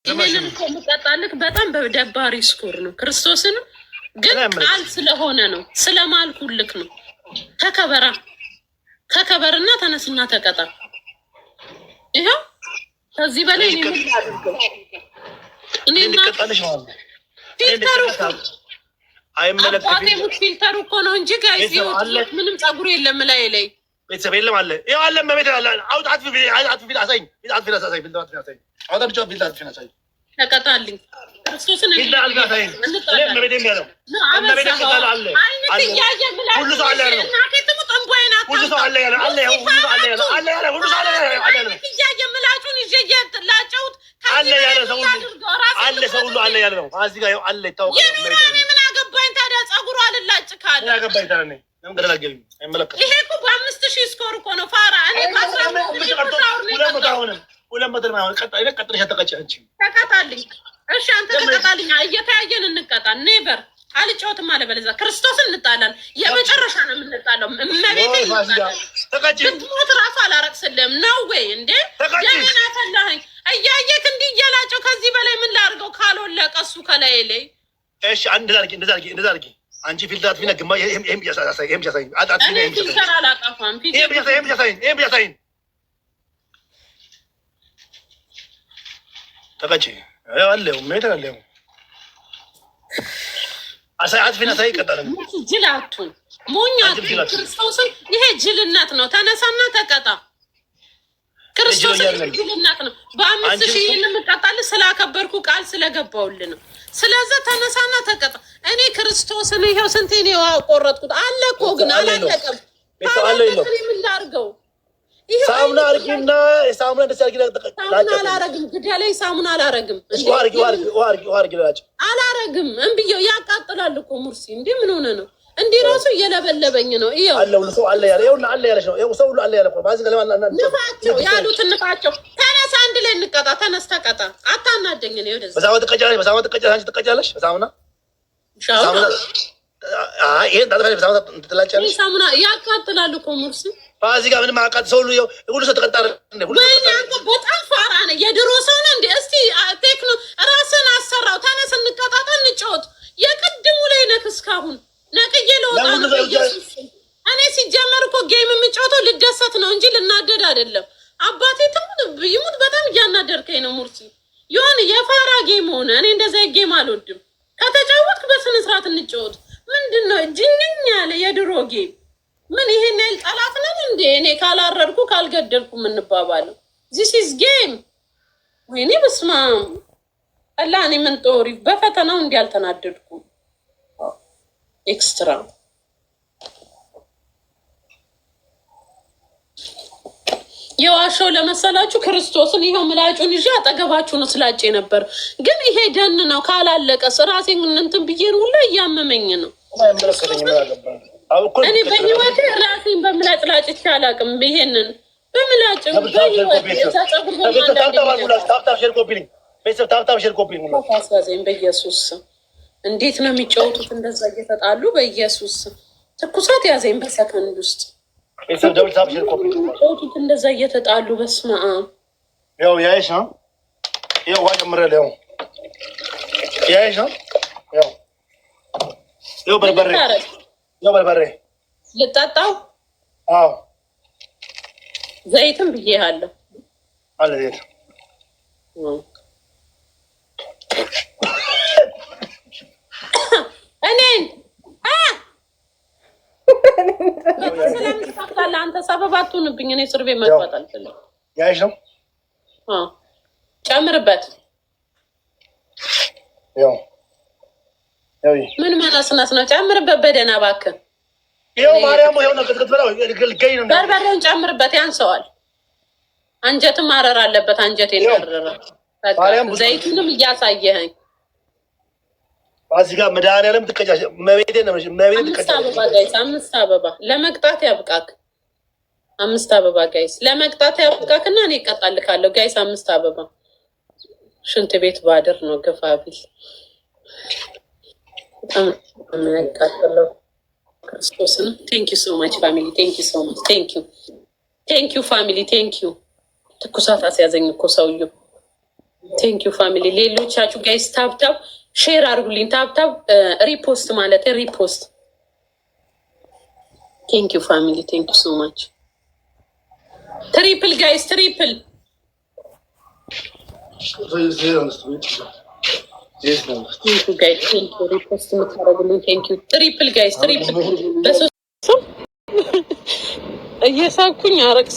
ይሄንን እኮ የምቀጣልክ በጣም በደባሪ ስኮር ነው። ክርስቶስን ግን ቃል ስለሆነ ነው፣ ስለማልኩልክ ነው። ተከበርና ተነስና ተቀጣ። ይሄው ከዚህ በላይ እኔ ምን አድርገው? እኔና ፊልተሩ አይመለከትም። ፊልተሩ እኮ ነው እንጂ ጋይስ ምንም ጸጉር የለም ላይ ቤተሰብ የለም አለ። ይኸው አለ መቤት አለ። አውጣት ፊት አሳይኝ። ተቀጣልኝ። ክርስቶስን ሁሉ ሰው አለ ያለ ነው። እዚህ ጋር አለ ይታወቃል። ምን አገባኝ ታዲያ? ጸጉሩ አልላጭ ካለ ምን አገባኝ ታዲያ? እኔ ይሄ እኮ በ5000 ስኮር እኮ ነው ፋራ። እኔ ተቀጣልኝ። እሺ አንተ ተቀጣልኝ። እየተያየን እንቀጣ። ኔቨር አልጫወትም አለ። በለዛ ክርስቶስን እንጣላለን። የመጨረሻ ነው የምንጣለው። እመቤቴ ብትሞት ራሱ አላረቅስልህም። ነው ወይ እንዴ? የምን አፈላኸኝ እያየክ እንዲህ እያላጨው ከዚህ በላይ ምን ላድርገው? ካልወለቀ እሱ ከላይ ላይ እሺ እንደዛ አድርጊ። አንቺ ፊልታት ፊና ግማ ይሄም ያሳይ አጣጥኝ ነው ፊልተር አላጠፋም። ይሄም ያሳይ ተቀጭ አለው ሜትር አለው አሳያት ፊና ሳይ ቀጠለም ጅላቱን ሞኛት ክርስቶስን ይሄ ጅልነት ነው። ተነሳና ተቀጣ። ክርስቶስን ጅልነት ነው። በ5000 እንቀጣለን ስላከበርኩ ቃል ስለገባውልን ነው። ስለዚህ ተነሳና ተቀጣ። እኔ ክርስቶስን ይሄው ስንቴ ነው ቆረጥኩት። አለ እኮ ግን አላለቀም። ምን ላድርገው? ሳሙና አርጊና ሳሙና እንደሳርጊ አላረግም። ግዳላይ ሳሙና አላረግም። አላረግም እንብየው ያቃጥላል እኮ ሙርሲ። እንዴ ምን ሆነ ነው? እንዴ ራሱ እየለበለበኝ ነው። ይሄው አለ ሁሉ ሰው አለ ያለ ይኸውና አለ ያለሽ ነው። ይኸው ሰው ሁሉ አለ ያለ እኮ ባዚ ገለማና ንፋቸው ያሉትን ንፋቸው። ተነሳ አንድ ላይ እንቀጣ። ተነስ ተቀጣ። አታናደኝ ነው። ወደዛ በዛው ተቀጫለሽ። በዛው ተቀጫለሽ። አንቺ ተቀጫለሽ በሳሙና ሳሙና ይሄን ታጥፋለሽ። በሳሙና ትላጫለሽ። ሳሙና ያቃጥላል እኮ ሙርሲ። ባዚ ጋር ምንም አቃጥ ሰው ሁሉ ሰው ተቀጣረ እንዴ? ሁሉ ሰው በጣም ፋራ ነው። የድሮ ሰው ነው እንዴ? እስቲ ቴክኖ ራስን አሰራው። ተነስ እንቀጣጣ፣ እንጫወት። የቅድሙ ላይ ነክ እስካሁን ነቅዬ ለወጣ ነው። እኔ ሲጀመር እኮ ጌም የምጫወተው ልደሰት ነው እንጂ ልናደድ አይደለም። አባቴ ይሙት በጣም እያናደርከኝ ነው ሙርሲ። የሆነ የፋራ ጌም ሆነ። እኔ እንደዛ ጌም አልወድም። ከተጫወትክ በስነ ስርዓት እንጫወት። ምንድነው ጅንኝ ያለ የድሮ ጌም? ምን ይሄን ያህል ጠላት ነን እንዴ? እኔ ካላረድኩ ካልገደልኩ የምንባባለው ዚስ ኢዝ ጌም። ወይኔ በስመ አብ አላ። እኔ ምን ጦሪ በፈተናው እንዲህ አልተናደድኩም። ኤክስትራ የዋሻው ለመሰላችሁ ክርስቶስን ይሄው ምላጩን ይዤ አጠገባችሁ ነው ስላጬ ነበር። ግን ይሄ ደን ነው። ካላለቀስ ራሴን እንትን ብዬን ሁላ እያመመኝ ነው። እኔ በህይወቴ ራሴን በምላጭ ላጭቼ አላውቅም። ይሄንን በምላጭ በኢየሱስ እንዴት ነው የሚጫወቱት? እንደዛ እየተጣሉ በኢየሱስ ትኩሳት ያዘኝ በሰከንድ ውስጥ ጫወቱት እንደዛ እየተጣሉ። በስመ አብ ያው ያይሽ ነው ያው ዋጀምረል ያይሽ ነው ያው በርበሬ ልጠጣው። አዎ ዘይትም ብዬሃለሁ አለ ዘይት እኔን ስለምትፈቅዳለህ አንተ ሰበብ አትሁንብኝ። እኔ እስር ቤት መግባት አልፈልግም። ያይሽ ነው ጨምርበት። ምን መለስነስ ነው? ጨምርበት በደህና እባክህ። ይኸው ማርያም ይኸው ነው ክትበላው ልገኝ ነው። በርበሬውን ጨምርበት፣ ያንሰዋል። አንጀትም ማረር አለበት። አንጀቴን ያረረ ዘይቱንም እያሳየኸኝ እዚህ ጋር መድኃኒዓለም ትቀጫለሽ። መቤቴ ነው መቤቴ ትቀጫለሽ። 5 አበባ ለመቅጣት ያብቃክ። 5 አበባ ጋይስ ለመቅጣት ያብቃክና እኔ እቀጣልካለሁ ጋይስ። 5 አበባ ሽንት ቤት ባድር ነው ገፋ ቢል በጣም የሚያቃጥለው ክርስቶስን። ቴንክ ዩ ሶ ማች ፋሚሊ፣ ቴንክ ዩ ሶ ማች፣ ቴንክ ዩ ፋሚሊ፣ ቴንክ ዩ። ትኩሳት አስያዘኝ እኮ ሰውዬው። ቴንክ ዩ ፋሚሊ። ሌሎቻችሁ ጋይስ ታብታብ ሼር አድርጉልኝ። ታብታብ ሪፖስት ማለት ሪፖስት። ቴንክ ዩ ፋሚሊ ቴንክ ዩ ሶ ማች። ትሪፕል ጋይስ ትሪፕል ሪፖስት የምታደርጉልኝ ቴንክ ዩ። ትሪፕል ጋይስ ትሪፕል እየሳኩኝ አረቅ